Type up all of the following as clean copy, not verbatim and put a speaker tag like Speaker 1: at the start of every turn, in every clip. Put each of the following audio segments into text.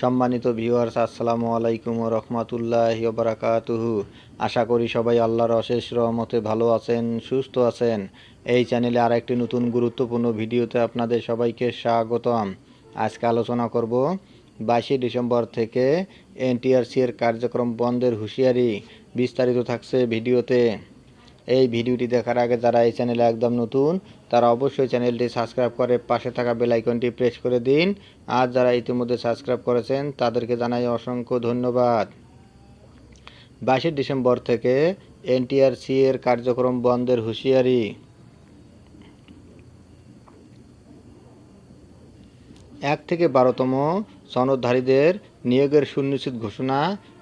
Speaker 1: সম্মানিত ভিউয়ার্স, আসসালামু আলাইকুম ওয়া রাহমাতুল্লাহি ওয়া বারাকাতুহু। আশা করি সবাই আল্লাহর অশেষ রহমতে ভালো আছেন, সুস্থ আছেন। এই চ্যানেলে আরেকটি নতুন গুরুত্বপূর্ণ ভিডিওতে আপনাদের সবাইকে স্বাগতম। আজকে আলোচনা করব 22 ডিসেম্বর থেকে এনটিআরসি এর কার্যক্রম বন্ধের হুঁশিয়ারি। বিস্তারিত থাকছে ভিডিওতে। এই ভিডিওটি দেখার আগে যারা এই চ্যানেলে একদম নতুন তারা অবশ্যই চ্যানেলটি সাবস্ক্রাইব করে পাশে থাকা বেল আইকনটি প্রেস করে দিন। আর যারা ইতিমধ্যে সাবস্ক্রাইব করেছেন তাদেরকে জানাই অসংখ্য ধন্যবাদ। 22 ডিসেম্বর থেকে এনটিআরসি এর কার্যক্রম বন্ধের হুঁশিয়ারি। 1 থেকে 12তম সনদধারীদের নিয়োগের সুনিশ্চিত ঘোষণা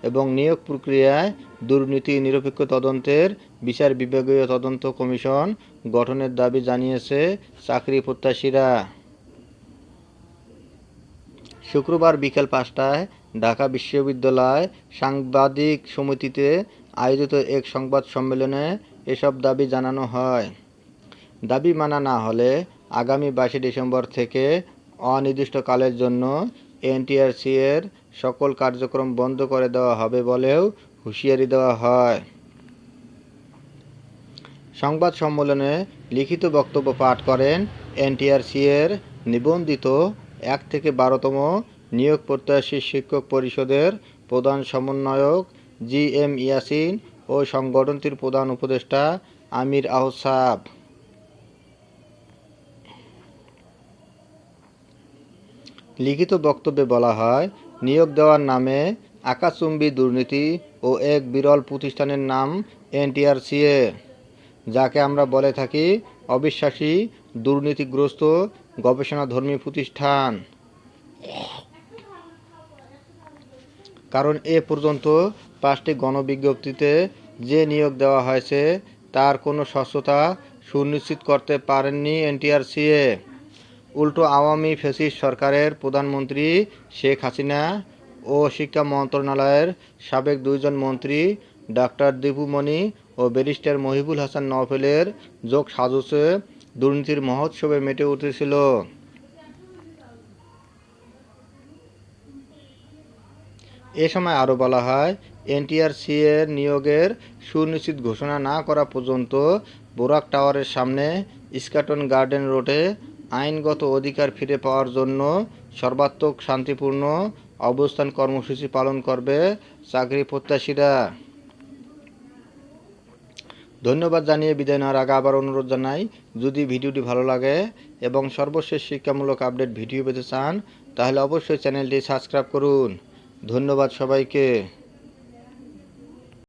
Speaker 1: এবং নিয়োগ প্রক্রিয়ায় দুর্নীতি নিরপেক্ষ তদন্তের বিচার বিভাগীয় তদন্ত কমিশন গঠনের দাবি জানিয়েছে চাকরি প্রত্যাশীরা। শুক্রবার বিকেল 5টায় ঢাকা বিশ্ববিদ্যালয় সাংবাদিক সমিতিতে আয়োজিত এক সংবাদ সম্মেলনে এসব দাবি জানানো হয়। দাবি মানা না হলে আগামী 22 ডিসেম্বর থেকে অনির্দিষ্টকালের জন্য এনটিআরসি এর সকল কার্যক্রম বন্ধ করে দেওয়া হবে বলেও হুঁশিয়ারি দেওয়া হয়। সংবাদ সম্মেলনে লিখিত বক্তব্য পাঠ করেন এনটিআরসি এর নিবন্ধিত 1 থেকে 12তম নিয়োগ প্রত্যাশী শিক্ষক পরিষদের প্রধান সমন্বয়ক জি.এম. ইয়াসিন ও সংগঠনটির প্রধান উপদেষ্টা আমির আহসাব। লিখিত বক্তব্যে বলা হয়, নিয়োগ দেওয়ার নামে আকাশচুম্বী দুর্নীতি ও এক বিরল প্রতিষ্ঠানের নাম এনটিআরসিএ, যাকে আমরা বলে থাকি অবিশ্বাসী, দুর্নীতিগ্রস্ত গবেষণাধর্মী প্রতিষ্ঠান। কারণ এ পর্যন্ত 5টি গণবিজ্ঞপ্তিতে যে নিয়োগ দেওয়া হয়েছে তার কোনো স্বচ্ছতা সুনিশ্চিত করতে পারেননি এনটিআরসিএ। উল্টো আওয়ামী ফ্যাসিস্ট সরকারের প্রধানমন্ত্রী শেখ হাসিনা ও শিক্ষা মন্ত্রণালয়ের সাবেক 2 জন মন্ত্রী ডাক্তার দীপু মনি ও ব্যারিস্টার মহিবুল হাসান নওফেলের যোগ সাজসে দুর্নীতির মহোৎসবে মেতে উঠেছিল। এ সময় আরও বলা হয়, এনটিআরসি এর নিয়োগের সুনিশ্চিত ঘোষণা না করা পর্যন্ত বোরাক টাওয়ারের সামনে ইস্কাটন গার্ডেন রোডে আইনগত অধিকার ফিরে পাওয়ার জন্য সর্বাত্মক শান্তিপূর্ণ অবস্থান কর্মসূচি পালন করবে চাকরি প্রত্যাশীরা। ধন্যবাদ জানিয়ে বিদায় নেওয়ার আগে আবার অনুরোধ জানাই, যদি ভিডিওটি ভালো লাগে এবং সর্বশেষ শিক্ষামূলক আপডেট ভিডিও পেতে চান তাহলে অবশ্যই চ্যানেলটি সাবস্ক্রাইব করুন। ধন্যবাদ সবাইকে।